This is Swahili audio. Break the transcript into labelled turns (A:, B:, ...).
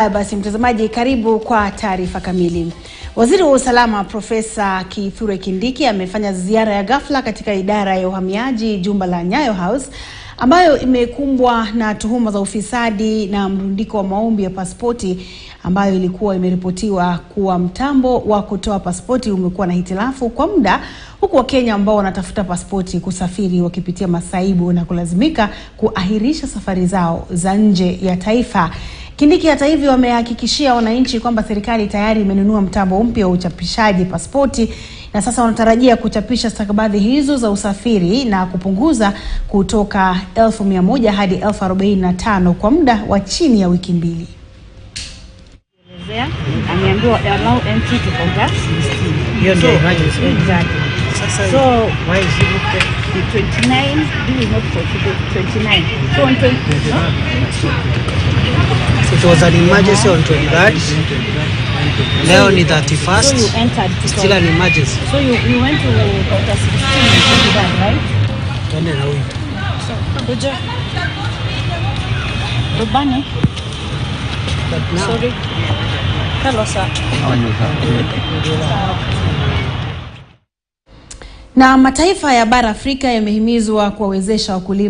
A: Basi mtazamaji, karibu kwa taarifa kamili. Waziri wa usalama Profesa Kithure Kindiki amefanya ziara ya ghafla katika idara ya uhamiaji jumba la Nyayo House ambayo imekumbwa na tuhuma za ufisadi na mrundiko wa maombi ya pasipoti ambayo ilikuwa imeripotiwa kuwa mtambo wa kutoa pasipoti umekuwa na hitilafu kwa muda, huku Wakenya ambao wanatafuta pasipoti kusafiri wakipitia masaibu na kulazimika kuahirisha safari zao za nje ya taifa. Kindiki hata hivyo wamehakikishia wananchi kwamba serikali tayari imenunua mtambo mpya wa uchapishaji pasipoti na sasa wanatarajia kuchapisha stakabadhi hizo za usafiri na kupunguza kutoka 1,100 hadi 45,000 kwa muda wa chini ya wiki mbili.
B: Ameambiwa allow entry to conduct 16. Exactly. So why is it looked at the 29? This is not possible. 29. So on 20.
C: It was an emergency on 23rd. Leo ni 31st.
B: So you entered.
C: Still an emergency.
B: So you went to counter 16 and 23rd, right?
C: Twende na huyu.
B: So kuja. Rubani. Sorry. Hello sir.
A: Na mataifa ya bara Afrika yamehimizwa kuwawezesha wakulima